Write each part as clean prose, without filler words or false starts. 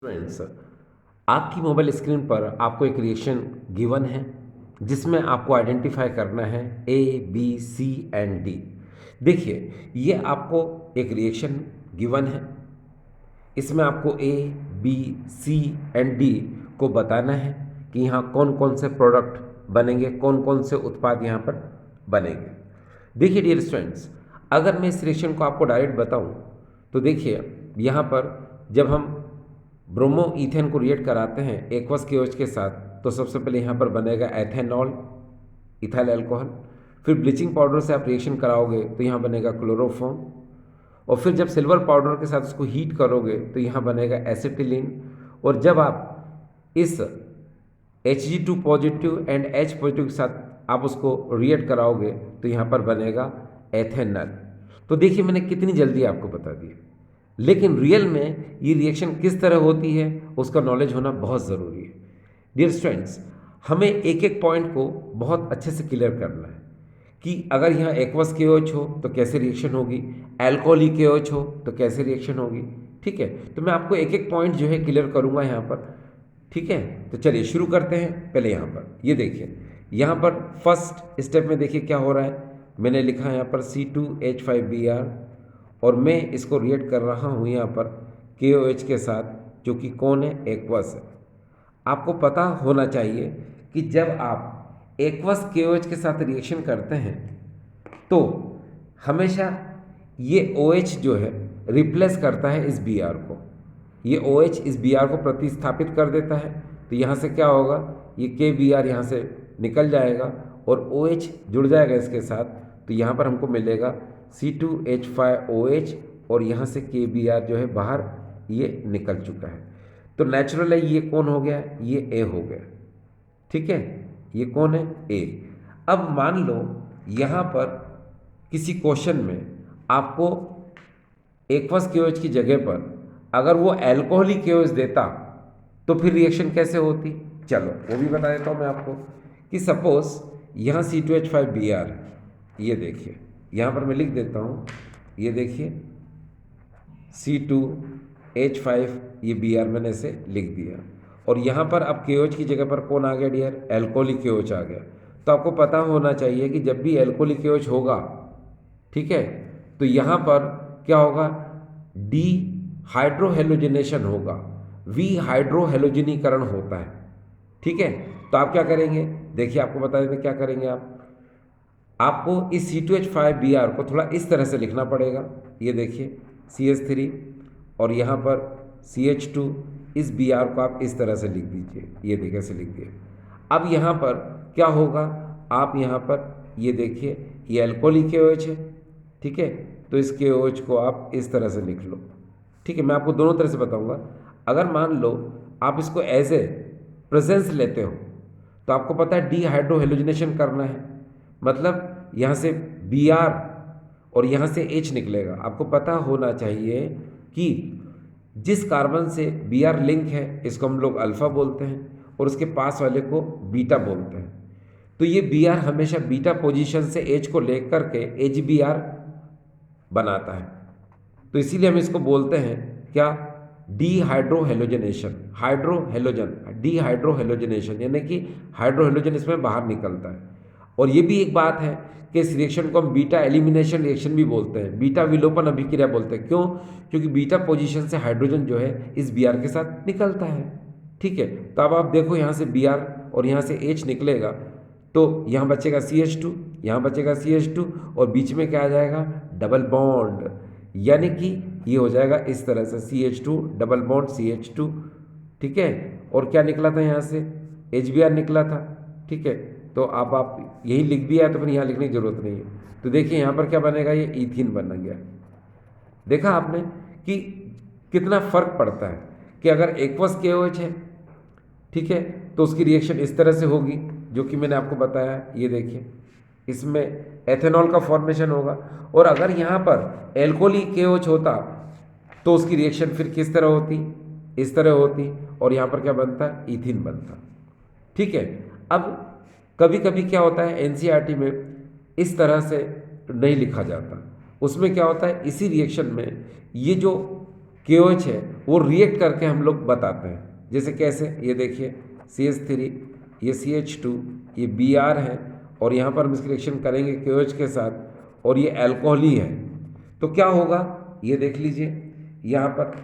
Friends, आपकी mobile screen पर आपको एक रिएक्शन गिवन है जिसमें आपको आइडेंटिफाई करना है A B C and D. देखिए, ये आपको एक रिएक्शन गिवन है। इसमें आपको A B C and D को बताना है कि यहाँ कौन कौन से प्रोडक्ट बनेंगे, कौन कौन से उत्पाद यहाँ पर बनेंगे। देखिए डियर स्टूडेंट्स, अगर मैं इस रिएक्शन को आपको डायरेक्ट बताऊं तो देखिए यहाँ पर जब हम ब्रोमो ईथेन को रिएक्ट कराते हैं एक्वस केओएच के साथ तो सबसे पहले यहाँ पर बनेगा एथेनॉल, इथाइल अल्कोहल। फिर ब्लीचिंग पाउडर से आप रिएक्शन कराओगे तो यहाँ बनेगा क्लोरोफॉर्म। और फिर जब सिल्वर पाउडर के साथ उसको हीट करोगे तो यहाँ बनेगा एसिटिलीन। और जब आप इस Hg2 positive and H positive के साथ आप उसको रिएक्ट कराओगे तो यहाँ पर बनेगा एथेनॉल। तो देखिए, मैंने कितनी जल्दी आपको बता दिया, लेकिन रियल में ये रिएक्शन किस तरह होती है उसका नॉलेज होना बहुत ज़रूरी है। डियर स्टूडेंट्स, हमें एक एक पॉइंट को बहुत अच्छे से क्लियर करना है कि अगर यहाँ एक्वस केओएच हो तो कैसे रिएक्शन होगी, अल्कोहलिक केओएच हो तो कैसे रिएक्शन होगी। ठीक है, तो मैं आपको एक एक पॉइंट जो है क्लियर करूँगा यहाँ पर। ठीक है, तो चलिए शुरू करते हैं। पहले यहाँ पर ये देखिए, यहाँ पर फर्स्ट स्टेप में देखिए क्या हो रहा है। मैंने लिखा है यहाँ पर C2H5Br और मैं इसको रिएक्ट कर रहा हूँ यहाँ पर KOH के साथ, जो कि कौन है, एक्वस है। आपको पता होना चाहिए कि जब आप एक्वस KOH के साथ रिएक्शन करते हैं तो हमेशा ये OH जो है रिप्लेस करता है इस Br को। ये OH इस Br को प्रतिस्थापित कर देता है। तो यहाँ से क्या होगा, ये KBr यहाँ से निकल जाएगा और OH जुड़ जाएगा इसके साथ। तो यहाँ पर हमको मिलेगा C2H5OH और यहाँ से KBr जो है बाहर ये निकल चुका है। तो नेचुरल है, ये कौन हो गया, ये A हो गया। ठीक है, ये कौन है, A। अब मान लो यहाँ पर किसी क्वेश्चन में आपको एक्वस केओएच की जगह पर अगर वो अल्कोहलिक केओएच देता तो फिर रिएक्शन कैसे होती, चलो वो भी बता देता हूँ मैं आपको। कि सपोज यहाँ C2H5Br, ये देखिए यहाँ पर मैं लिख देता हूँ, ये देखिए C2H5, ये Br मैंने इसे लिख दिया। और यहाँ पर अब KOH की जगह पर कौन आ गया डियर, अल्कोहलिक KOH आ गया। तो आपको पता होना चाहिए कि जब भी अल्कोहलिक KOH होगा, ठीक है, तो यहाँ पर क्या होगा, डी हाइड्रोहेलोजिनेशन होगा, वी हाइड्रोहेलोजिनीकरण होता है। ठीक है, तो आप क्या करेंगे, देखिए आपको बता देते क्या करेंगे। आपको इस C2H5Br को थोड़ा इस तरह से लिखना पड़ेगा। ये देखिए CH3 और यहाँ पर CH2, इस Br को आप इस तरह से लिख दीजिए, ये देखिए ऐसे लिख दिए। अब यहाँ पर क्या होगा, आप यहाँ पर ये देखिए ये अल्कोहलिक KOH है। ठीक है, तो इस KOH को आप इस तरह से लिख लो। ठीक है, मैं आपको दोनों तरह से बताऊंगा। अगर मान लो आप इसको एज ए प्रेजेंस लेते हो तो आपको पता है डीहाइड्रोहेलोजिनेशन करना है, मतलब यहाँ से Br और यहाँ से H निकलेगा। आपको पता होना चाहिए कि जिस कार्बन से Br लिंक है इसको हम लोग अल्फा बोलते हैं और उसके पास वाले को बीटा बोलते हैं। तो ये Br हमेशा बीटा पोजीशन से H को लेकर के HBr बनाता है। तो इसीलिए हम इसको बोलते हैं क्या, डीहाइड्रोहेलोजनेशन, हाइड्रोहेलोजन, डीहाइड्रोहेलोजनेशन, यानी कि हाइड्रोहेलोजन इसमें बाहर निकलता है। और ये भी एक बात है कि इस रिएक्शन को हम बीटा एलिमिनेशन रिएक्शन भी बोलते हैं, बीटा विलोपन अभिक्रिया बोलते हैं। क्यों, क्योंकि बीटा पोजीशन से हाइड्रोजन जो है इस Br के साथ निकलता है। ठीक है, तो अब आप देखो यहाँ से Br और यहाँ से H निकलेगा तो यहाँ बचेगा CH2, यहाँ बचेगा CH2 और बीच में क्या आ जाएगा, डबल बॉन्ड, यानी कि ये हो जाएगा इस तरह से CH2 डबल बॉन्ड CH2। ठीक है, और क्या निकला था यहाँ से, HBr निकला था। ठीक है, तो आप यही लिख दिया है तो फिर यहाँ लिखने की जरूरत नहीं है। तो देखिए यहाँ पर क्या बनेगा, ये ईथीन बन गया। देखा आपने कि कितना फर्क पड़ता है कि अगर एक्वस KOH है, ठीक है, तो उसकी रिएक्शन इस तरह से होगी जो कि मैंने आपको बताया। ये देखिए इसमें एथेनॉल का फॉर्मेशन होगा। और अगर यहाँ पर अल्कोहलिक KOH होता तो उसकी रिएक्शन फिर किस तरह होती, इस तरह होती, और यहाँ पर क्या बनता, ईथीन बनता। ठीक है, अब कभी कभी क्या होता है NCERT में इस तरह से नहीं लिखा जाता, उसमें क्या होता है इसी रिएक्शन में ये जो KOH है वो रिएक्ट करके हम लोग बताते हैं। जैसे कैसे, ये देखिए CH3, ये CH2, ये Br है, और यहाँ पर हम इसकी रिएक्शन करेंगे KOH के साथ, और ये अल्कोहल ही है। तो क्या होगा, ये देख लीजिए यहाँ पर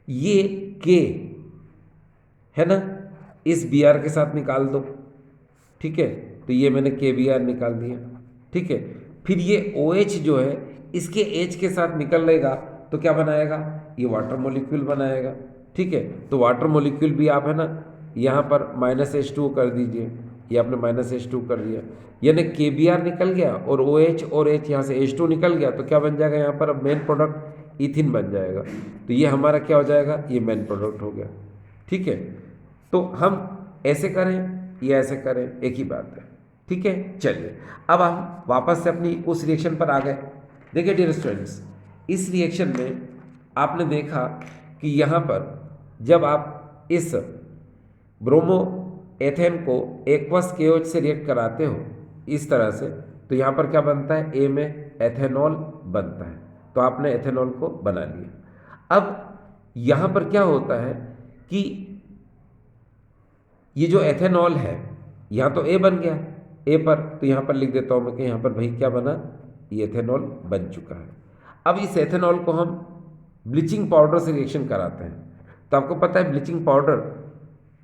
ये K है ना, इस Br के साथ निकाल दो, ठीक है, तो ये मैंने KBr निकाल दिया, ठीक है। फिर ये OH जो है इसके H के साथ निकलेगा तो क्या बनाएगा, ये वाटर मॉलिक्यूल बनाएगा, ठीक है। तो वाटर मॉलिक्यूल भी आप है ना यहाँ पर -H2 कर दीजिए, ये आपने -H2 कर दिया, यानी KBr निकल गया और OH और H यहाँ से H2 निकल गया, तो क्या बन जाएगा यहाँ पर, अब मेन प्रोडक्ट इथिन बन जाएगा। तो ये हमारा क्या हो जाएगा, ये मेन प्रोडक्ट हो गया, ठीक है। तो हम ऐसे करें या ऐसे करें, एक ही बात है, ठीक है। चलिए अब हम वापस से अपनी उस रिएक्शन पर आ गए। देखिए डियर स्टूडेंट्स, इस रिएक्शन में आपने देखा कि यहाँ पर जब आप इस ब्रोमो एथेन को एक्वस KOH से रिएक्ट कराते हो इस तरह से, तो यहाँ पर क्या बनता है, ए में एथेनॉल बनता है, तो आपने एथेनॉल को बना लिया। अब यहाँ पर क्या होता है कि ये जो एथेनॉल है यहाँ तो ए बन गया, ए पर, तो यहाँ पर लिख देता हूँ मैं कि यहाँ पर भाई क्या बना, ये एथेनॉल बन चुका है। अब इस एथेनॉल को हम ब्लीचिंग पाउडर से रिएक्शन कराते हैं। तो आपको पता है ब्लीचिंग पाउडर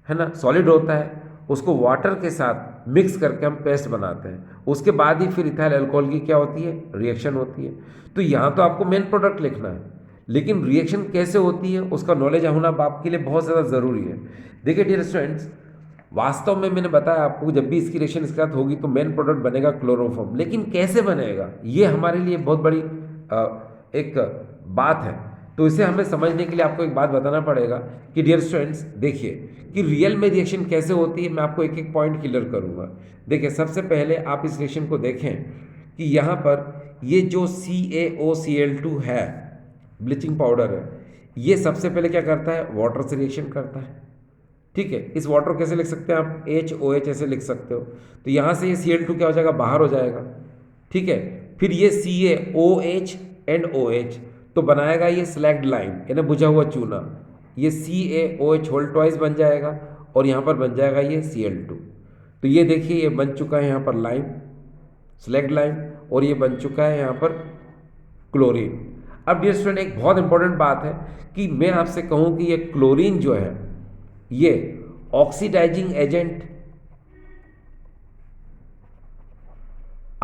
है ना सॉलिड होता है, उसको वाटर के साथ मिक्स करके हम पेस्ट बनाते हैं, उसके बाद ही फिर इथाइल अल्कोहल की क्या होती है, रिएक्शन होती है। तो यहाँ तो आपको मेन प्रोडक्ट लिखना है, लेकिन रिएक्शन कैसे होती है उसका नॉलेज होना आपके लिए बहुत ज़्यादा ज़रूरी है। देखिए डियर स्टूडेंट्स, वास्तव में मैंने बताया आपको, जब भी इसकी रिएक्शन इसके साथ होगी तो मेन प्रोडक्ट बनेगा क्लोरोफॉर्म, लेकिन कैसे बनेगा ये हमारे लिए बहुत बड़ी एक बात है। तो इसे हमें समझने के लिए आपको एक बात बताना पड़ेगा कि डियर स्टूडेंट्स देखिए कि रियल में रिएक्शन कैसे होती है, मैं आपको एक एक पॉइंट क्लियर करूंगा। देखिए सबसे पहले आप इस रिएक्शन को देखें कि यहाँ पर ये जो CaOCl2 है, ब्लीचिंग पाउडर है, ये सबसे पहले क्या करता है, वाटर से रिएक्शन करता है, ठीक है। इस वाटर कैसे लिख सकते हैं आप, HOH ऐसे लिख सकते हो। तो यहाँ से ये Cl2 क्या हो जाएगा, बाहर हो जाएगा, ठीक है। फिर ये CaOH एंड OH तो बनाएगा ये स्लैग्ड लाइम, यानी बुझा हुआ चूना, ये CaOH होल ट्वाइस बन जाएगा, और यहाँ पर बन जाएगा ये Cl2। तो ये देखिए ये बन चुका है यहाँ पर लाइम, स्लैग्ड लाइम, और ये बन चुका है यहाँ पर क्लोरीन। अब डियर स्टूडेंट एक बहुत इंपॉर्टेंट बात है कि मैं आपसे कहूँ कि ये क्लोरीन जो है ये ऑक्सीडाइजिंग एजेंट,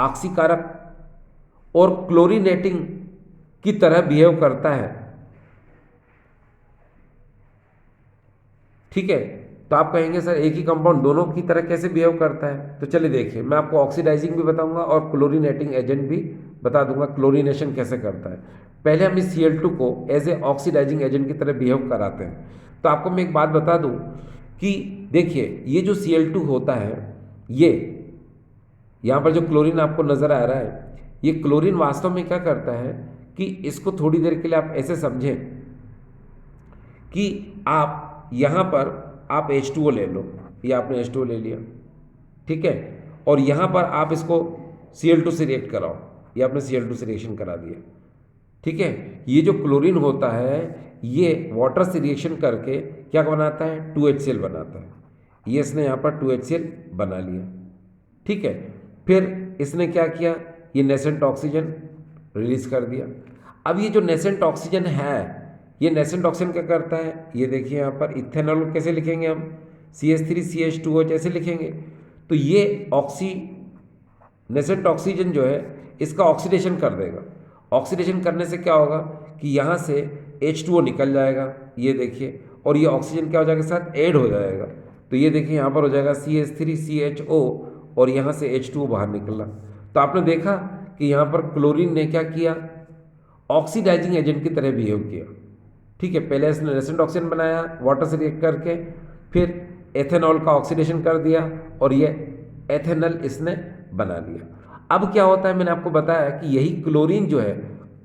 ऑक्सीकारक और क्लोरीनेटिंग की तरह बिहेव करता है, ठीक है। तो आप कहेंगे सर एक ही कंपाउंड दोनों की तरह कैसे बिहेव करता है, तो चलिए देखिए मैं आपको ऑक्सीडाइजिंग भी बताऊंगा और क्लोरीनेटिंग एजेंट भी बता दूंगा, क्लोरीनेशन कैसे करता है। पहले हम इस Cl2 को एज ए ऑक्सीडाइजिंग एजेंट की तरह बिहेव कराते हैं। तो आपको मैं एक बात बता दूं कि देखिए ये जो Cl2 होता है, ये यहाँ पर जो क्लोरीन आपको नज़र आ रहा है, ये क्लोरीन वास्तव में क्या करता है कि इसको थोड़ी देर के लिए आप ऐसे समझें कि आप यहाँ पर आप H2O ले लो, ये आपने H2O ले लिया, ठीक है, और यहाँ पर आप इसको Cl2 से रिएक्ट कराओ, ये आपने Cl2 से रिएक्शन करा दिया, ठीक है। ये जो क्लोरीन होता है ये वाटर से रिएक्शन करके क्या बनाता है, 2HCl बनाता है, ये इसने यहाँ पर 2HCl बना लिया, ठीक है। फिर इसने क्या किया, ये नेसेंट ऑक्सीजन रिलीज कर दिया। अब ये जो नेसेंट ऑक्सीजन है, ये नेसेंट ऑक्सीजन क्या करता है, ये देखिए यहाँ पर इथेनॉल कैसे लिखेंगे हम, CH3CH2OH ऐसे लिखेंगे। तो ये नेसेंट ऑक्सीजन जो है इसका ऑक्सीडेशन कर देगा। ऑक्सीडेशन करने से क्या होगा कि यहाँ से H2O निकल जाएगा, ये देखिए, और ये ऑक्सीजन क्या हो जाएगा, साथ ऐड हो जाएगा। तो ये देखिए यहाँ पर हो जाएगा CH3CHO, और यहाँ से H2O बाहर निकला। तो आपने देखा कि यहाँ पर क्लोरीन ने क्या किया, ऑक्सीडाइजिंग एजेंट की तरह बिहेव किया, ठीक है। पहले इसने नेसेंट ऑक्सीजन बनाया वाटर से रिएक्ट करके, फिर एथेनॉल का ऑक्सीडेशन कर दिया, और ये एथेनॉल इसने बना लिया। अब क्या होता है, मैंने आपको बताया कि यही क्लोरीन जो है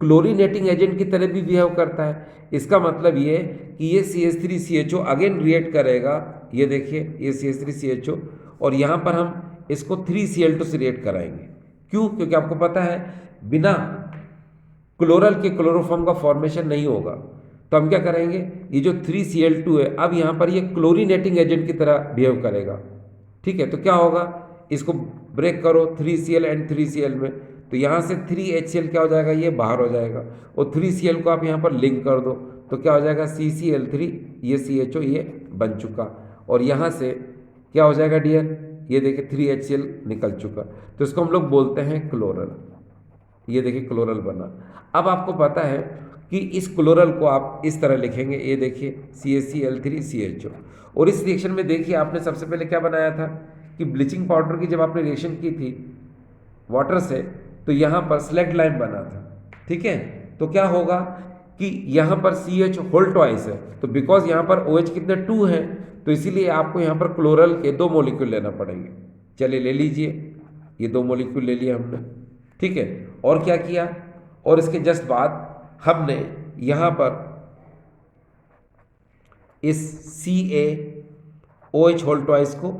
क्लोरीनेटिंग एजेंट की तरह भी बिहेव करता है। इसका मतलब ये कि ये CH3CHO अगेन रिएक्ट करेगा, ये देखिए ये CH3CHO, और यहाँ पर हम इसको 3Cl2 से रिएक्ट कराएंगे। क्यों, क्योंकि आपको पता है बिना क्लोरल के क्लोरोफॉर्म का फॉर्मेशन नहीं होगा। तो हम क्या करेंगे, ये जो 3Cl2 है अब यहाँ पर ये क्लोरीनेटिंग एजेंट की तरह बिहेव करेगा। ठीक है, तो क्या होगा, इसको ब्रेक करो 3Cl एंड 3Cl में, तो यहाँ से 3HCl क्या हो जाएगा, ये बाहर हो जाएगा, और 3Cl को आप यहाँ पर लिंक कर दो तो क्या हो जाएगा CCl3, ये CHO ये बन चुका, और यहाँ से क्या हो जाएगा डियर, ये देखिए 3HCl निकल चुका, तो इसको हम लोग बोलते हैं क्लोरल। ये देखिए क्लोरल बना। अब आपको पता है कि इस क्लोरल को आप इस तरह लिखेंगे, ये देखिए CaCl3CHO, और इस रिएक्शन में देखिए आपने सबसे पहले क्या बनाया था कि ब्लीचिंग पाउडर की जब आपने रिएक्शन की थी वाटर से, तो यहाँ पर स्लैग लाइम बना था। ठीक है, तो क्या होगा कि यहाँ पर CH होल ट्वाइस है, तो बिकॉज यहाँ पर OH कितने 2 है, तो इसीलिए आपको यहाँ पर क्लोरल के 2 मॉलिक्यूल लेना पड़ेंगे। चलिए ले लीजिए, ये 2 मॉलिक्यूल ले लिया हमने। ठीक है, और क्या किया, और इसके जस्ट बाद हमने यहाँ पर इस CaOH होल ट्वाइस को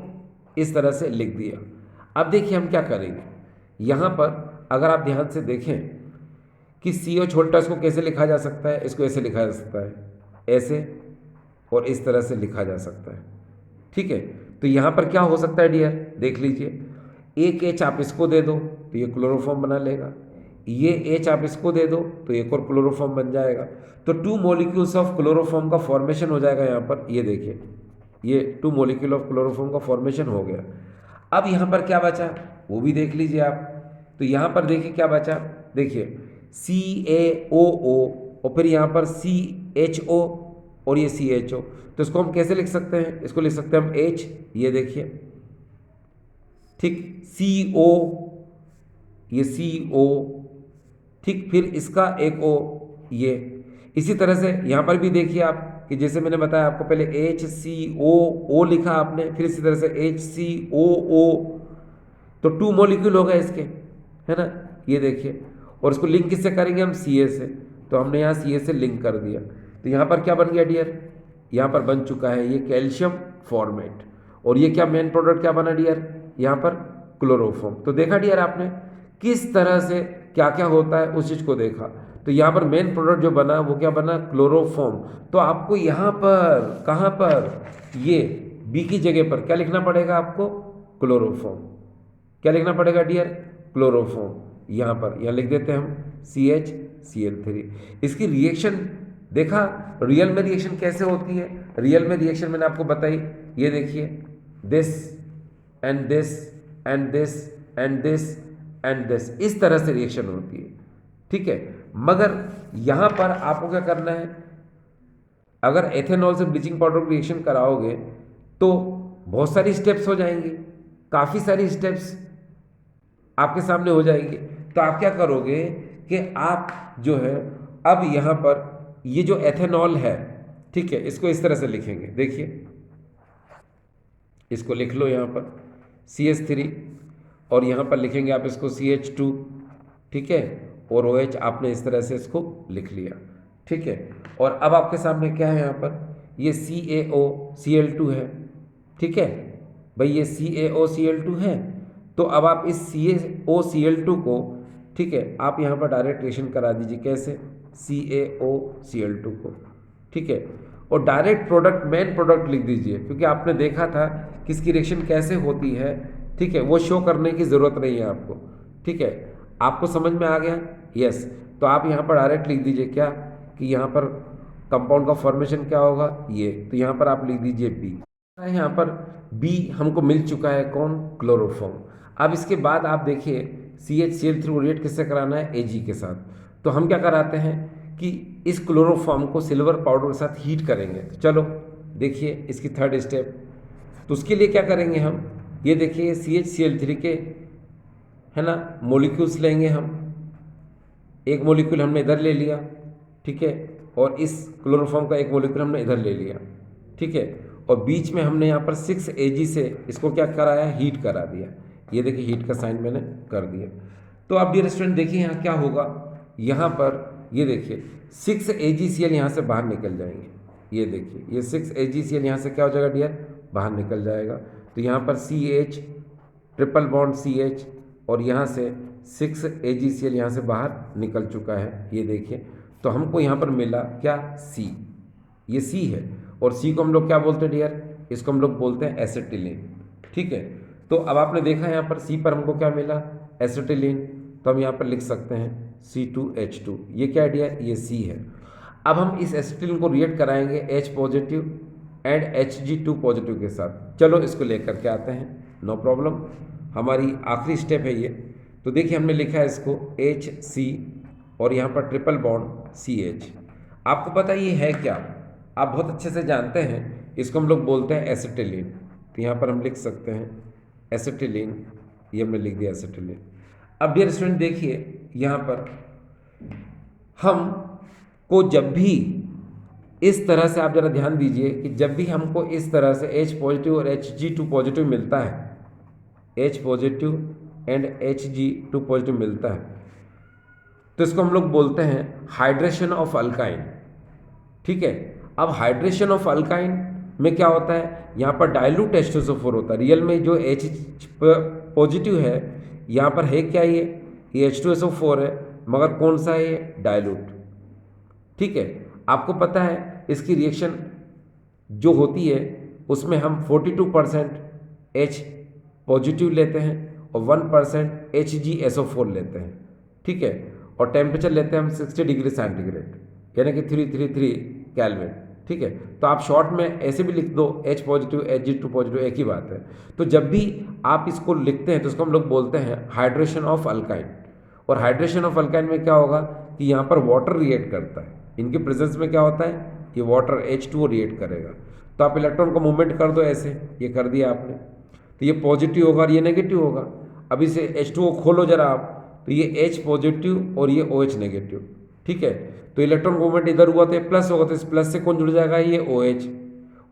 इस तरह से लिख दिया। अब देखिए हम क्या करेंगे, यहाँ पर अगर आप ध्यान से देखें कि CH होल ट्वाइस को कैसे लिखा जा सकता है, इसको ऐसे लिखा जा सकता है, ऐसे और इस तरह से लिखा जा सकता है। ठीक है, तो यहाँ पर क्या हो सकता है डियर, देख लीजिए, एक H आप इसको दे दो तो ये क्लोरोफॉर्म बना लेगा, ये H आप इसको दे दो तो एक और क्लोरोफॉर्म बन जाएगा, तो 2 मॉलिक्यूल्स ऑफ क्लोरोफॉर्म का फॉर्मेशन हो जाएगा यहाँ पर। ये देखिए ये 2 मॉलिक्यूल ऑफ क्लोरोफॉर्म का फॉर्मेशन हो गया। अब यहाँ पर क्या बचा वो भी देख लीजिए आप, तो यहाँ पर देखिए क्या बचा, देखिए CaOO और फिर यहाँ पर CHO और ये CHO, तो इसको हम कैसे लिख सकते हैं, इसको लिख सकते हैं हम H, ये देखिए, ठीक, CO, ये CO, ठीक, फिर इसका एक O, ये इसी तरह से यहाँ पर भी देखिए आप कि जैसे मैंने बताया आपको, पहले HCOO लिखा आपने, फिर इसी तरह से HCOO, तो 2 मॉलिक्यूल हो गए इसके, है ना, ये देखिए, और इसको लिंक किससे करेंगे हम, Ca से, तो हमने यहाँ Ca से लिंक कर दिया, तो यहाँ पर क्या बन गया डियर, यहाँ पर बन चुका है ये कैल्शियम फॉर्मेट, और ये क्या मेन प्रोडक्ट क्या बना डियर, यहाँ पर क्लोरोफॉर्म। तो देखा डियर आपने किस तरह से क्या क्या होता है उस चीज़ को देखा, तो यहाँ पर मेन प्रोडक्ट जो बना वो क्या बना, क्लोरोफॉर्म। तो आपको यहाँ पर कहाँ पर, ये बी की जगह पर क्या लिखना पड़ेगा आपको, क्लोरोफॉर्म। क्या लिखना पड़ेगा डियर, क्लोरोफॉर्म। यहाँ पर यहाँ लिख देते हैं हम CHCl3। इसकी रिएक्शन देखा, रियल में रिएक्शन कैसे होती है, रियल में रिएक्शन मैंने आपको बताई, ये देखिए this and this and this and this and this, इस तरह से रिएक्शन होती है। ठीक है, मगर यहाँ पर आपको क्या करना है, अगर एथेनॉल से ब्लीचिंग पाउडर को रिएक्शन कराओगे तो बहुत सारी स्टेप्स हो जाएंगी, काफ़ी सारी स्टेप्स आपके सामने हो जाएंगी। तो आप क्या करोगे कि आप जो है अब यहाँ पर ये जो एथेनॉल है, ठीक है, इसको इस तरह से लिखेंगे, देखिए इसको लिख लो यहाँ पर CH3, और यहाँ पर लिखेंगे आप इसको CH2, ठीक है, और OH आपने इस तरह से इसको लिख लिया। ठीक है, और अब आपके सामने क्या है, यहाँ पर ये CaOCl2 है। ठीक है भाई, ये CaOCl2 है, तो अब आप इस CaOCl2 को, ठीक है, आप यहाँ पर डायरेक्ट रिएक्शन करा दीजिए, कैसे, CaOCl2 को, ठीक है, और डायरेक्ट प्रोडक्ट मेन प्रोडक्ट लिख दीजिए, क्योंकि आपने देखा था कि इसकी रिएक्शन कैसे होती है। ठीक है, वो शो करने की ज़रूरत नहीं है आपको। ठीक है, आपको समझ में आ गया, यस, तो आप यहाँ पर डायरेक्ट लिख दीजिए क्या, कि यहाँ पर कंपाउंड का फॉर्मेशन क्या होगा, ये, तो यहाँ पर आप लिख दीजिए B। यहाँ पर B हमको मिल चुका है, कौन, क्लोरोफॉर्म। अब इसके बाद आप देखिए CHCl3 रिएक्ट किससे कराना है, Ag के साथ। तो हम क्या कराते हैं कि इस क्लोरोफॉर्म को सिल्वर पाउडर के साथ हीट करेंगे। तो चलो देखिए इसकी थर्ड स्टेप, तो उसके लिए क्या करेंगे हम, ये देखिए CHCl3 के, है ना, मॉलिक्यूल्स लेंगे हम, एक मॉलिक्यूल हमने इधर ले लिया, ठीक है, और इस क्लोरोफॉर्म का एक मॉलिक्यूल हमने इधर ले लिया, ठीक है, और बीच में हमने यहाँ पर 6Ag से इसको क्या कराया, हीट करा दिया। ये देखिए हीट का साइन मैंने कर दिया। तो अब डियर स्टूडेंट देखिए यहाँ क्या होगा, यहाँ पर ये देखिए 6AgCl यहाँ से बाहर निकल जाएंगे। ये देखिए ये 6AgCl यहाँ से क्या हो जाएगा डियर, बाहर निकल जाएगा। तो यहाँ पर CH ट्रिपल बॉन्ड CH, और यहाँ से 6 AgCl यहाँ से बाहर निकल चुका है, ये देखिए। तो हमको यहाँ पर मिला क्या, C, ये C है। और C को हम लोग क्या बोलते हैं डियर, इसको हम लोग बोलते हैं एसिटिलीन। ठीक है, तो अब आपने देखा यहाँ पर C पर हमको क्या मिला, एसिटिलीन। तो हम यहाँ पर लिख सकते हैं C2H2, ये क्या है डियर, ये C है। अब हम इस एसिटिलीन को रिएक्ट कराएंगे H positive and Hg2 positive के साथ। चलो इसको लेकर के आते हैं, नो प्रॉब्लम, हमारी आखिरी स्टेप है ये। तो देखिए हमने लिखा है इसको HC और यहाँ पर ट्रिपल बॉन्ड CH। आपको पता है ये है क्या, आप बहुत अच्छे से जानते हैं, इसको हम लोग बोलते हैं एसिटिलीन। तो यहाँ पर हम लिख सकते हैं एसिटिलीन, ये हमने लिख दिया एसिटिलीन। अब डियर स्टूडेंट देखिए यहाँ पर हम को जब भी इस तरह से, आप जरा ध्यान दीजिए कि जब भी हमको इस तरह से H पॉजिटिव और Hg2 पॉजिटिव मिलता है, H positive and Hg2 positive मिलता है, तो इसको हम लोग बोलते हैं हाइड्रेशन ऑफ अल्काइन। ठीक है, अब हाइड्रेशन ऑफ अल्काइन में क्या होता है, यहाँ पर डाइल्यूट H2SO4 होता है। रियल में जो H पॉजिटिव है यहाँ पर है क्या, ये H2SO4 है, मगर कौन सा है, ये डाइल्यूट। ठीक है, आपको पता है इसकी रिएक्शन जो होती है उसमें हम 42% H पॉजिटिव लेते हैं और 1% HgSO4 लेते हैं। ठीक है, और टेम्परेचर लेते हैं हम 60 डिग्री सेंटीग्रेड, यानी कि 333 केल्विन। ठीक है, तो आप शॉर्ट में ऐसे भी लिख दो, H पॉजिटिव Hg2 पॉजिटिव, एक ही बात है। तो जब भी आप इसको लिखते हैं तो इसको हम लोग बोलते हैं हाइड्रेशन ऑफ अल्काइन। और हाइड्रेशन ऑफ अल्काइन में क्या होगा कि यहाँ पर वाटर रिएक्ट करता है, इनके प्रेजेंस में क्या होता है, ये वाटर H2O रिएक्ट करेगा। तो आप इलेक्ट्रॉन को मूवमेंट कर दो ऐसे, ये कर दिया आपने, तो ये पॉजिटिव होगा और ये नेगेटिव होगा। अब इसे H2O खोलो जरा आप, तो ये H पॉजिटिव और ये OH नेगेटिव। ठीक है, तो इलेक्ट्रॉन मूवमेंट इधर हुआ तो ये प्लस होगा, तो इस प्लस से कौन जुड़ जाएगा, ये OH,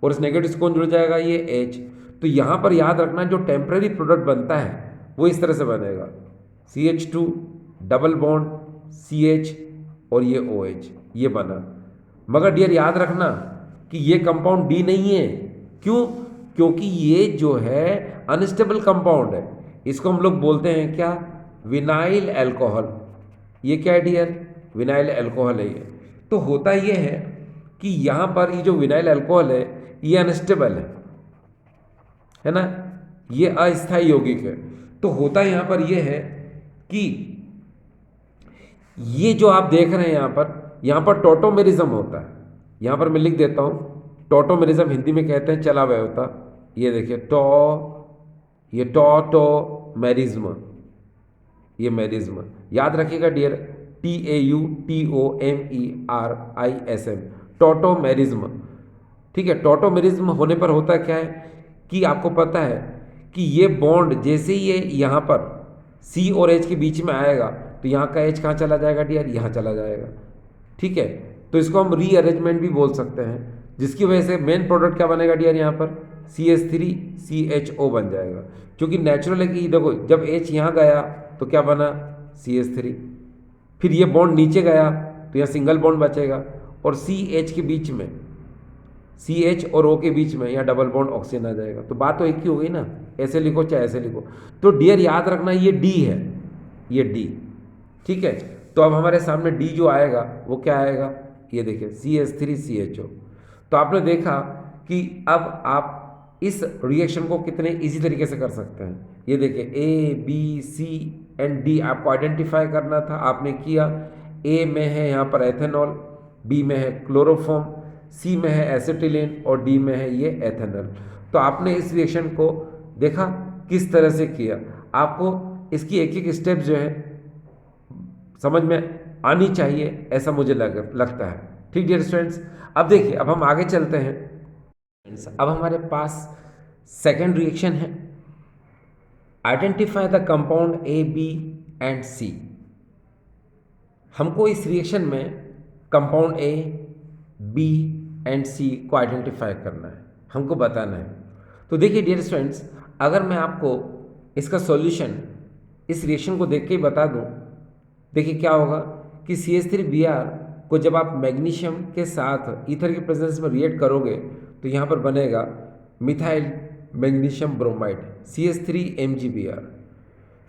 और इस नेगेटिव से कौन जुड़ जाएगा, ये H। तो यहाँ पर याद रखना जो टेम्परेरी प्रोडक्ट बनता है वो इस तरह से बनेगा, CH2 डबल बॉन्ड CH और ये OH, ये बना। मगर डियर याद रखना कि ये कंपाउंड D नहीं है। क्यों, क्योंकि ये जो है अनस्टेबल कंपाउंड है, इसको हम लोग बोलते हैं क्या, विनाइल अल्कोहल। ये क्या है डियर, विनाइल अल्कोहल है ये। तो होता ये है कि यहाँ पर ये जो विनाइल अल्कोहल है ये अनस्टेबल है ना, ये अस्थायी यौगिक है। तो होता यहाँ पर ये है कि ये जो आप देख रहे हैं यहाँ पर टॉटोमेरिज्म होता है। यहाँ पर मैं लिख देता हूँ, टॉटोमेरिज्म हिंदी में कहते हैं चला व्यवता। ये देखिए ये टॉटोमेरिज्म, ये मेरिज्म याद रखिएगा डियर, TAUTOMERISM, टॉटोमेरिज्म। ठीक है, टॉटोमेरिज्म होने पर होता क्या है कि आपको पता है कि ये बॉन्ड जैसे ही ये यहाँ पर C और H के बीच में आएगा तो यहाँ का H कहाँ चला जाएगा डियर, यहाँ चला जाएगा। ठीक है, तो इसको हम रीअरेंजमेंट भी बोल सकते हैं, जिसकी वजह से मेन प्रोडक्ट क्या बनेगा डियर, यहाँ पर CH3CHO बन जाएगा। क्योंकि नेचुरल है कि देखो जब H यहाँ गया तो क्या बना, CH3, फिर ये बॉन्ड नीचे गया तो यहाँ सिंगल बॉन्ड बचेगा, और CH के बीच में, CH और O के बीच में यहाँ डबल बॉन्ड ऑक्सीजन आ जाएगा। तो बात तो एक ही हो गई ना, ऐसे लिखो चाहे ऐसे लिखो। तो डियर याद रखना ये D है, ये D। ठीक है, तो अब हमारे सामने D जो आएगा वो क्या आएगा, ये देखिए CH3CHO। तो आपने देखा कि अब आप इस रिएक्शन को कितने इजी तरीके से कर सकते हैं। ये देखिए A B C and D आपको आइडेंटिफाई करना था, आपने किया। A में है यहाँ पर एथेनॉल, B में है क्लोरोफॉर्म, C में है एसिटिलीन और D में है ये एथेनॉल। तो आपने इस रिएक्शन को देखा किस तरह से किया। आपको इसकी एक एक स्टेप जो है समझ में आनी चाहिए, ऐसा मुझे लगता है। ठीक डियर स्टूडेंट्स, अब देखिए अब हम आगे चलते हैं। अब हमारे पास सेकेंड रिएक्शन है, identify the compound A, B and C। हमको इस रिएक्शन में compound A, B and C को आइडेंटिफाई करना है, हमको बताना है। तो देखिए डियर स्टूडेंट्स, अगर मैं आपको इसका सॉल्यूशन इस रिएक्शन को देख के ही बता दूं, देखिए क्या होगा कि CH3Br को जब आप मैग्नीशियम के साथ ईथर के प्रेजेंस में रिएक्ट करोगे तो यहाँ पर बनेगा मिथाइल मैग्नीशियम ब्रोमाइड CH3MgBr।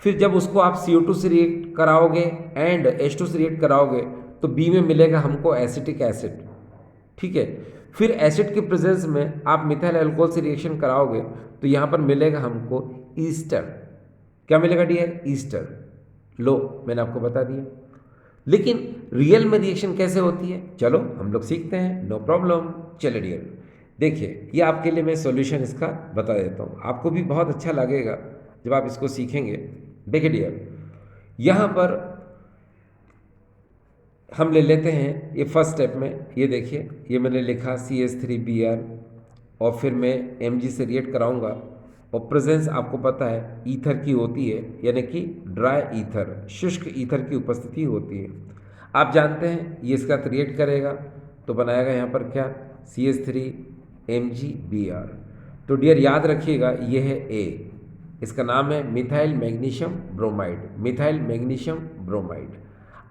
फिर जब उसको आप CO2 से रिएक्ट कराओगे एंड H2 से रिएक्ट कराओगे तो बी में मिलेगा हमको एसिटिक एसिड। ठीक है, फिर एसिड के प्रेजेंस में आप मिथाइल अल्कोहल से रिएक्शन कराओगे तो यहाँ पर मिलेगा हमको ईस्टर। क्या मिलेगा डियर? ईस्टर। लो, मैंने आपको बता दिया। लेकिन रियल में रिएक्शन कैसे होती है, चलो हम लोग सीखते हैं, नो प्रॉब्लम। चलिए डियर, देखिए ये आपके लिए मैं सॉल्यूशन इसका बता देता हूँ, आपको भी बहुत अच्छा लगेगा जब आप इसको सीखेंगे। देखिए डियर, यहाँ पर हम ले लेते हैं ये फर्स्ट स्टेप में, ये देखिए ये मैंने लिखा CH3Br और फिर मैं Mg से रिएक्ट कराऊंगा और प्रेजेंस आपको पता है ईथर की होती है, यानी कि ड्राई ईथर, शुष्क ईथर की उपस्थिति होती है। आप जानते हैं ये इसका रिएक्ट करेगा तो बनाएगा यहाँ पर क्या? CH3MgBr। तो डियर याद रखिएगा ये है A, इसका नाम है methyl magnesium bromide, methyl magnesium bromide.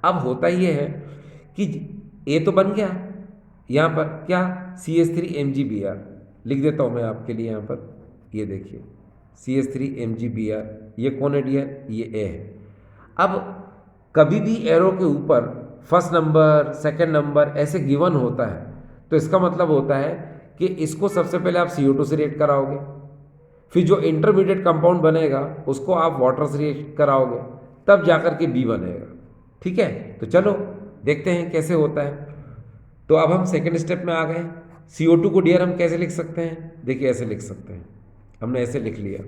अब होता ये है कि A तो बन गया, यहाँ पर क्या? CH3MgBr लिख देता हूँ मैं आपके लिए यहाँ पर, ये देखिए CH3MgBr, ये कौन है डियर? ये A है। अब कभी भी एरो के ऊपर फर्स्ट नंबर, सेकंड नंबर ऐसे गिवन होता है तो इसका मतलब होता है कि इसको सबसे पहले आप CO2 से रिएक्ट कराओगे, फिर जो इंटरमीडिएट कंपाउंड बनेगा उसको आप वाटर से रिएक्ट कराओगे, तब जाकर के B बनेगा। ठीक है, तो चलो देखते हैं कैसे होता है। तो अब हम सेकंड स्टेप में आ गए। CO2 को डियर हम कैसे लिख सकते हैं? देखिए ऐसे लिख सकते हैं, हमने ऐसे लिख लिया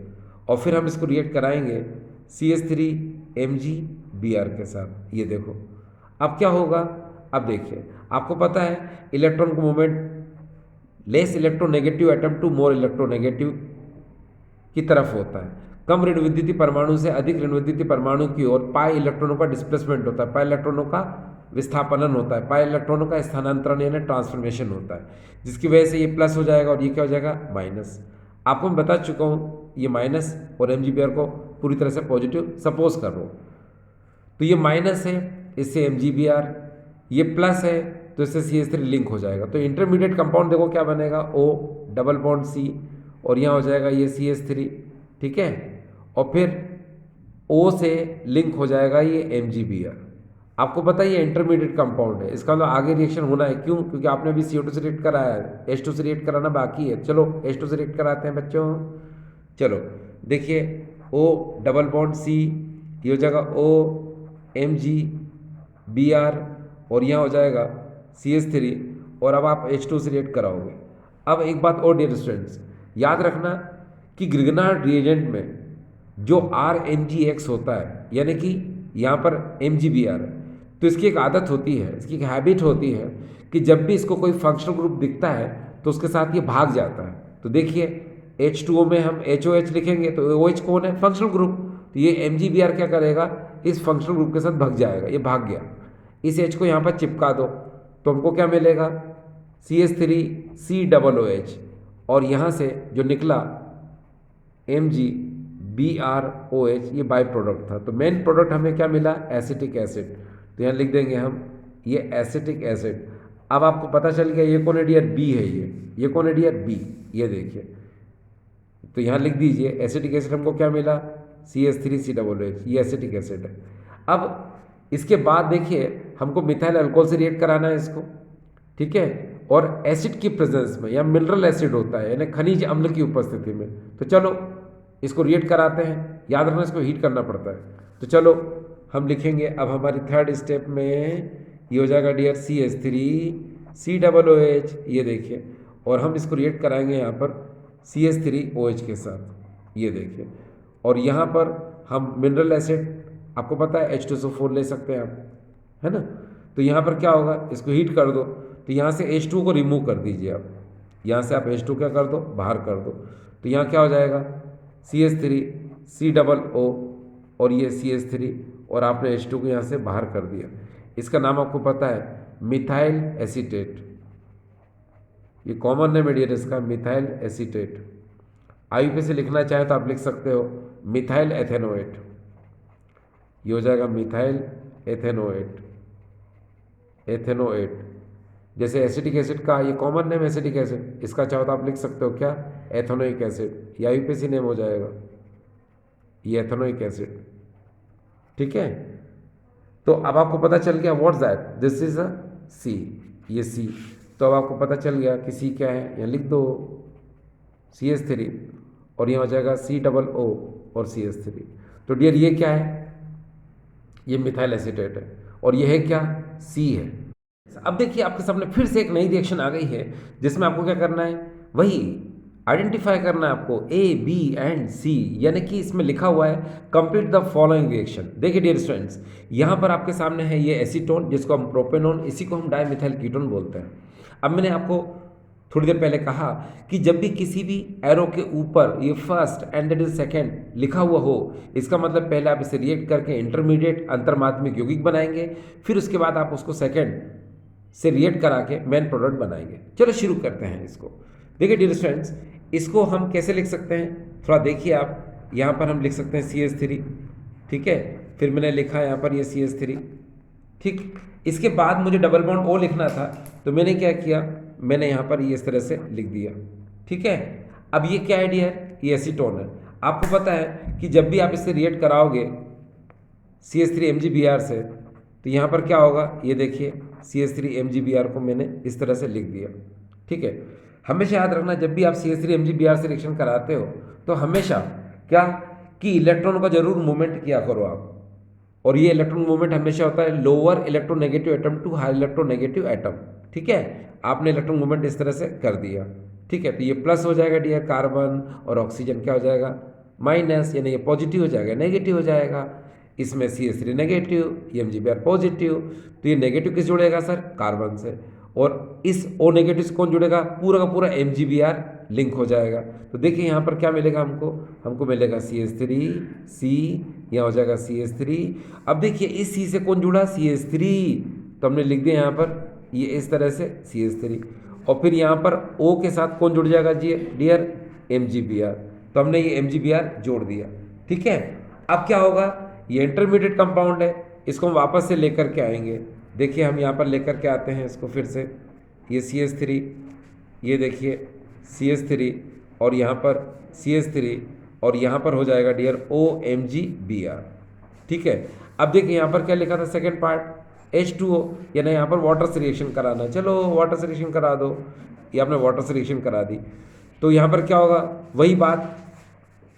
और फिर हम इसको रिएक्ट कराएंगे CH3MgBr के साथ। ये देखो अब क्या होगा, अब देखिए आपको पता है इलेक्ट्रॉन का movement less electronegative atom to more electronegative की तरफ होता है, कम ऋण विद्युतीय परमाणु से अधिक ऋण विद्युतीय परमाणु की ओर पाई इलेक्ट्रॉनों का डिस्प्लेसमेंट होता है, पाई इलेक्ट्रॉनों का विस्थापनन होता है, पाई इलेक्ट्रॉनों का स्थानांतरण यानी ट्रांसफॉर्मेशन होता है, जिसकी वजह से ये प्लस हो जाएगा और ये क्या हो जाएगा? माइनस। आपको मैं बता चुका हूँ ये माइनस और MgBr को पूरी तरह से पॉजिटिव सपोज कर रहा हूँ, तो ये माइनस है इससे MgBr, ये प्लस है तो इससे CH3 लिंक हो जाएगा। तो इंटरमीडिएट कंपाउंड देखो क्या बनेगा? O डबल बॉन्ड C और यहाँ हो जाएगा ये CH3। ठीक है, और फिर O से लिंक हो जाएगा ये MgBr। आपको पता है ये इंटरमीडिएट कंपाउंड है, इसका मतलब आगे रिएक्शन होना है। क्यों? क्योंकि आपने अभी CO2 से रिएक्ट कराया है, H2 से रिएक्ट कराना बाकी है। चलो H2 से रिएक्ट कराते हैं बच्चों। चलो देखिए O डबल बॉन्ड C, ये हो जाएगा O MgBr और यहाँ हो जाएगा CH3 और अब आप H2 से रिएक्ट कराओगे। अब एक बात और डियर स्टूडेंट्स, याद रखना कि ग्रिग्नार्ड रिएजेंट में जो RMgX होता है, यानी कि यहाँ पर MgBr है, तो इसकी एक आदत होती है, इसकी एक हैबिट होती है कि जब भी इसको कोई फंक्शनल ग्रुप दिखता है तो उसके साथ ये भाग जाता है। तो देखिए H2O में हम HOH लिखेंगे तो OH कौन है? Functional group. तो ये MgBr क्या करेगा? इस फंक्शनल ग्रुप के साथ भाग जाएगा, ये भाग गया। इस H को यहाँ पर चिपका दो तो हमको क्या मिलेगा? CH3COOH और यहाँ से जो निकला MgBrOH, ये बाई प्रोडक्ट था। तो मेन प्रोडक्ट हमें क्या मिला? Acetic acid. तो यहाँ लिख देंगे हम ये एसिटिक एसिड। अब आपको पता चल गया ये कौन है डियर? B है। ये कौन है डियर? B। ये देखिए, तो यहाँ लिख दीजिए एसिटिक एसिड हमको क्या मिला? CH3COOH, ये एसिटिक एसिड है। अब इसके बाद देखिए हमको मिथाइल अल्कोहल से रिएक्ट कराना है इसको। ठीक है, और एसिड की प्रेजेंस में या मिनरल एसिड होता है यानी खनिज अम्ल की उपस्थिति में। तो चलो इसको रिएक्ट कराते हैं, याद रखना इसको हीट करना पड़ता है। तो चलो हम लिखेंगे अब हमारी थर्ड स्टेप में ये हो जाएगा डियर CH3COOH, ये देखिए, और हम इसको रिएक्ट कराएंगे यहाँ पर CH3OH के साथ। ये देखिए, और यहाँ पर हम मिनरल एसिड, आपको पता है H2SO4 ले सकते हैं आप, है ना। तो यहाँ पर क्या होगा? इसको हीट कर दो तो यहाँ से H2 को रिमूव कर दीजिए आप, यहाँ से आप H2 क्या कर दो? बाहर कर दो। तो यहाँ क्या हो जाएगा? CH3COO और ये CH3 और आपने H2 को यहाँ से बाहर कर दिया। इसका नाम आपको पता है मिथाइल एसीटेट, ये कॉमन नेम है डियर इसका, मिथाइल एसीटेट। IUPAC से लिखना चाहे तो आप लिख सकते हो मिथाइल एथेनोएट, ये हो जाएगा मिथाइल एथेनोएट। जैसे एसिटिक एसिड का ये कॉमन नेम एसिटिक एसिड, इसका चाहो तो आप लिख सकते हो क्या? Ethanoic acid. ये IUPAC नेम हो जाएगा, ये एथेनोइक एसिड। ठीक है। तो अब आपको पता चल गया what's that, this is a C, ये सी। तो अब आपको पता चल गया कि सी क्या है, यहाँ लिख दो CH3, और यहाँ हो जाएगा C O और CH3। तो डियर ये क्या है, ये मिथाइल एसीटेट है, और ये है क्या, सी है। अब देखिए आपके सामने फिर से एक नई रिएक्शन आ गई है, जिसमें आपको क्या करना है, वही आइडेंटिफाई करना है आपको A B and C, यानी कि इसमें लिखा हुआ है कंप्लीट द फॉलोइंग रिएक्शन। देखिए डियर स्टूडेंट्स, यहाँ पर आपके सामने है ये एसीटोन, जिसको हम प्रोपेनोन, इसी को हम डाइमिथाइल कीटोन बोलते हैं। अब मैंने आपको थोड़ी देर पहले कहा कि जब भी किसी भी एरो के ऊपर ये first and that is second लिखा हुआ हो, इसका मतलब पहले आप इसे रिएक्ट करके इंटरमीडिएट अंतर्माध्यमिक यौगिक बनाएंगे, फिर उसके बाद आप उसको सेकेंड से रिएक्ट करा के मेन प्रोडक्ट बनाएंगे। चलो शुरू करते हैं इसको। देखिए डियर स्टूडेंट्स, इसको हम कैसे लिख सकते हैं, थोड़ा देखिए आप। यहाँ पर हम लिख सकते हैं CH3, ठीक है, फिर मैंने लिखा यहाँ पर ये CH3, ठीक। इसके बाद मुझे डबल बॉन्ड O लिखना था, तो मैंने क्या किया, मैंने यहाँ पर ये इस तरह से लिख दिया, ठीक है। अब ये क्या है डियर, ये एसीटोन है। आपको पता है कि जब भी आप इससे रिएक्ट कराओगे CH3 MgBr से, तो यहाँ पर क्या होगा, ये देखिए CH3 MgBr को मैंने इस तरह से लिख दिया, ठीक है। हमेशा याद रखना, जब भी आप CH3 MgBr से रिएक्शन कराते हो, तो हमेशा क्या कि इलेक्ट्रॉन का जरूर मूवमेंट किया करो आप, और ये इलेक्ट्रॉन मूवमेंट हमेशा होता है lower electronegative atom to high electronegative atom, ठीक है। आपने इलेक्ट्रॉन मूवमेंट इस तरह से कर दिया, ठीक है। तो ये प्लस हो जाएगा डियर, कार्बन और ऑक्सीजन क्या हो जाएगा, माइनस, यानी ये पॉजिटिव हो जाएगा, नेगेटिव हो जाएगा। इसमें CH3 नेगेटिव, ये MgBr पॉजिटिव, तो ये नेगेटिव किस जुड़ेगा सर, कार्बन से, और इस O नेगेटिव से कौन जुड़ेगा, पूरा का पूरा MgBr लिंक हो जाएगा। तो देखिए यहाँ पर क्या मिलेगा हमको, हमको मिलेगा CH3 C, यहाँ हो जाएगा CH3। अब देखिए इस C से कौन जुड़ा, CH3, तो हमने लिख दिया यहाँ पर ये इस तरह से CH3, और फिर यहाँ पर O के साथ कौन जुड़ जाएगा जी डियर, MgBr, तो हमने ये MgBr जोड़ दिया, ठीक है। अब क्या होगा, ये इंटरमीडिएट कंपाउंड है, इसको हम वापस से लेकर के आएंगे। देखिए हम यहाँ पर लेकर के आते हैं इसको फिर से, ये CH3, ये देखिए CH3, और यहाँ पर CH3, और यहाँ पर हो जाएगा डियर OMgBr, ठीक है। अब देखिए यहाँ पर क्या लिखा था सेकेंड पार्ट, H2O, यानी यहाँ पर वाटर से रिएक्शन कराना, चलो वाटर से रिएक्शन करा दो, ये आपने वाटर से रिएक्शन करा दी। तो यहाँ पर क्या होगा, वही बात,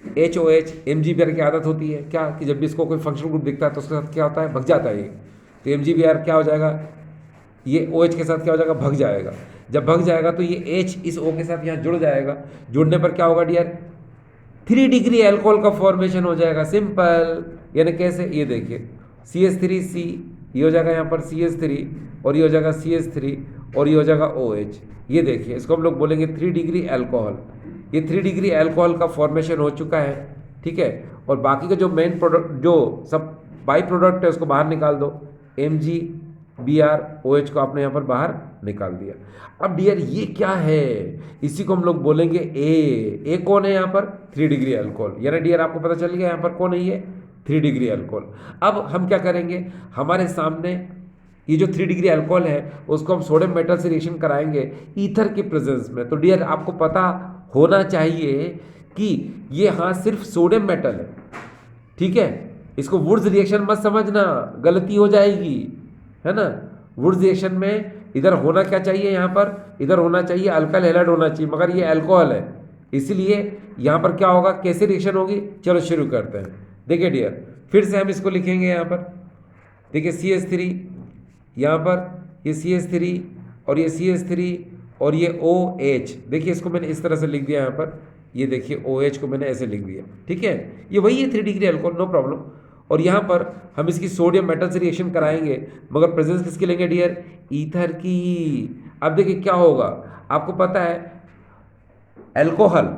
HOH MgBr की आदत होती है क्या कि जब भी इसको कोई फंक्शनल ग्रुप दिखता है तो उसके साथ क्या होता है, भग जाता है ये, तो MgBr क्या हो जाएगा, ये OH के साथ क्या हो जाएगा, भग जाएगा। जब भग जाएगा तो ये H इस O के साथ यहाँ जुड़ जाएगा, जुड़ने पर क्या होगा डियर, 3 डिग्री एल्कोहल का फॉर्मेशन हो जाएगा, सिंपल। यानी कैसे, ये देखिए CH3C, ये हो जाएगा यहाँ पर CH3, और ये हो जाएगा CH3, और ये हो जाएगा OH। ये देखिए इसको हम लोग बोलेंगे 3 डिग्री एल्कोहल, ये 3 डिग्री एल्कोहल का फॉर्मेशन हो चुका है, ठीक है। और बाकी का जो मेन प्रोडक्ट, जो सब बाई प्रोडक्ट है, उसको बाहर निकाल दो, MgBr OH को आपने यहाँ पर बाहर निकाल दिया। अब डियर ये क्या है, इसी को हम लोग बोलेंगे ए कौन है यहाँ पर, 3 डिग्री अल्कोहल, यानी डियर आपको पता चल गया यहाँ पर कौन है ये, 3 डिग्री अल्कोहल। अब हम क्या करेंगे, हमारे सामने ये जो 3 डिग्री अल्कोहल है, उसको हम सोडियम मेटल से रिएक्शन कराएंगे ईथर के प्रेजेंस में। तो डियर आपको पता होना चाहिए कि ये हाँ सिर्फ सोडियम मेटल है, ठीक है। इसको वुड्स रिएक्शन मत समझना, गलती हो जाएगी, है ना। वुड्स रिएक्शन में इधर होना क्या चाहिए, यहाँ पर इधर होना चाहिए अल्काइल हैलाइड होना चाहिए, मगर ये अल्कोहल है, इसलिए यहाँ पर क्या होगा, कैसे रिएक्शन होगी, चलो शुरू करते हैं। देखिए डियर फिर से हम इसको लिखेंगे यहाँ पर, देखिए CH3, यहाँ पर ये CH3, और ये CH3, और ये OH, देखिए इसको मैंने इस तरह से लिख दिया यहाँ पर, ये देखिए OH को मैंने ऐसे लिख दिया, ठीक है। ये वही है 3 डिग्री अल्कोहल, नो प्रॉब्लम। और यहाँ पर हम इसकी सोडियम मेटल से रिएक्शन कराएंगे, मगर प्रेजेंस किसकी लेंगे डियर, ईथर की। अब देखिए क्या होगा, आपको पता है अल्कोहल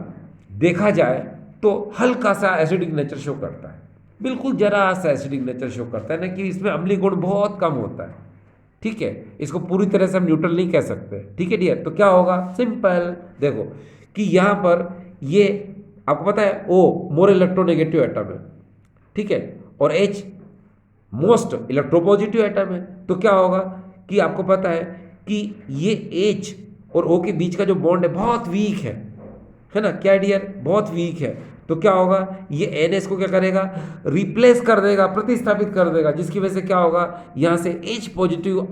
देखा जाए तो हल्का सा एसिडिक नेचर शो करता है, बिल्कुल जरा सा एसिडिक नेचर शो करता है ना, कि इसमें अम्लीय गुण बहुत कम होता है, ठीक है। इसको पूरी तरह से हम न्यूट्रल नहीं कह सकते, ठीक है डियर। तो क्या होगा, सिंपल, देखो कि यहाँ पर ये आपको पता है O मोर इलेक्ट्रोनेगेटिव एटम है, ठीक है, और H मोस्ट इलेक्ट्रोपॉजिटिव एटम है। तो क्या होगा कि आपको पता है कि ये H और O के बीच का जो बॉन्ड है बहुत वीक है ना, क्या डियर, बहुत वीक है। तो क्या होगा, ये NH को क्या करेगा, रिप्लेस कर देगा, प्रतिस्थापित कर देगा, जिसकी वजह से क्या होगा, यहाँ से H पॉजिटिव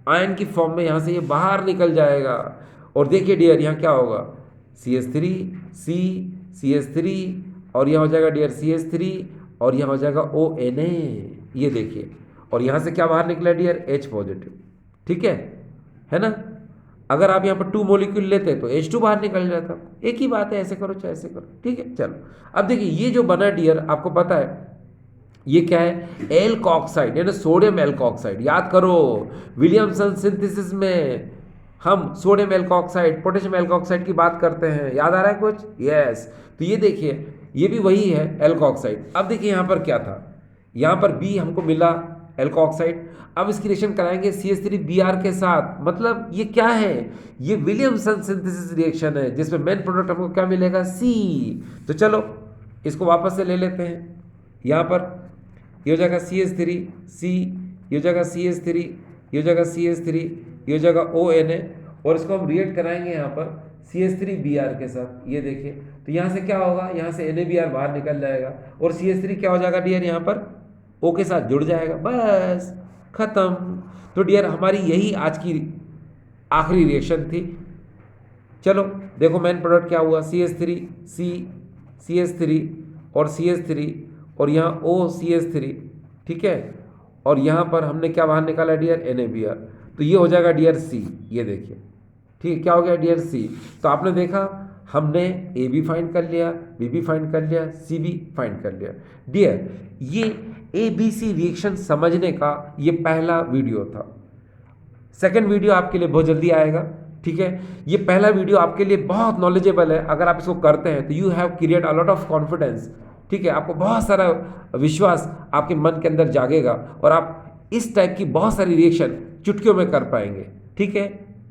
आयन की फॉर्म में यहाँ से ये बाहर निकल जाएगा। और देखिए डियर यहाँ क्या होगा, CH3 C CH3 और यहाँ हो जाएगा डियर CH3 और यहाँ हो जाएगा ONA, ये देखिए। और यहाँ से क्या बाहर निकला डियर, H पॉजिटिव, ठीक है ना। अगर आप यहाँ पर 2 मॉलिक्यूल लेते तो H2 बाहर निकल जाता, एक ही बात है, ऐसे करो चाहे ऐसे करो, ठीक है। चलो अब देखिए ये जो बना डियर, आपको पता है ये क्या है, एल्कोऑक्साइड यानी सोडियम एल्कोऑक्साइड। याद करो विलियमसन सिंथेसिस में हम सोडियम एल्कोऑक्साइड पोटेशियम एल्कोऑक्साइड की बात करते हैं, याद आ रहा है कुछ, यस। तो ये देखिए ये भी वही है एल्कोऑक्साइड। अब देखिए यहाँ पर क्या था, यहाँ पर B हमको मिला एल्कोऑक्साइड, अब इसकी रिएक्शन कराएंगे CH3Br के साथ, मतलब ये क्या है, ये विलियमसन सिंथेसिस रिएक्शन है जिसमें मेन प्रोडक्ट हमको क्या मिलेगा, C। तो चलो इसको वापस से ले लेते हैं, यहाँ पर ये हो जाएगा CH3 C, ये हो जाएगा CH3, ये हो जाएगा CH3, ये हो जाएगा ONA, और इसको हम रिएक्ट कराएंगे यहाँ पर CH3Br के साथ, ये देखिए। तो यहाँ से क्या होगा, यहाँ से NaBr बाहर निकल जाएगा और CH3 क्या हो जाएगा डियर, यहाँ पर O के साथ जुड़ जाएगा, बस खत्म। तो डियर हमारी यही आज की आखिरी रिएक्शन थी। चलो देखो मेन प्रोडक्ट क्या हुआ, CH3 C CH3 और CH3 और यहाँ OCH3, ठीक है। और यहाँ पर हमने क्या बाहर निकाला डियर, NaBr, तो ये हो जाएगा डियर C, ये देखिए, ठीक है, क्या हो गया डियर C। तो आपने देखा हमने A भी फाइंड कर लिया, B भी फाइंड कर लिया, C भी फाइंड कर लिया। डियर ये ABC रिएक्शन समझने का ये पहला वीडियो था। सेकंड वीडियो आपके लिए बहुत जल्दी आएगा, ठीक है। ये पहला वीडियो आपके लिए बहुत नॉलेजेबल है, अगर आप इसको करते हैं तो you have create a lot of confidence, ठीक है। आपको बहुत सारा विश्वास आपके मन के अंदर जागेगा और आप इस टाइप की बहुत सारी रिएक्शन चुटकियों में कर पाएंगे, ठीक है।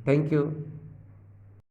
Thank you.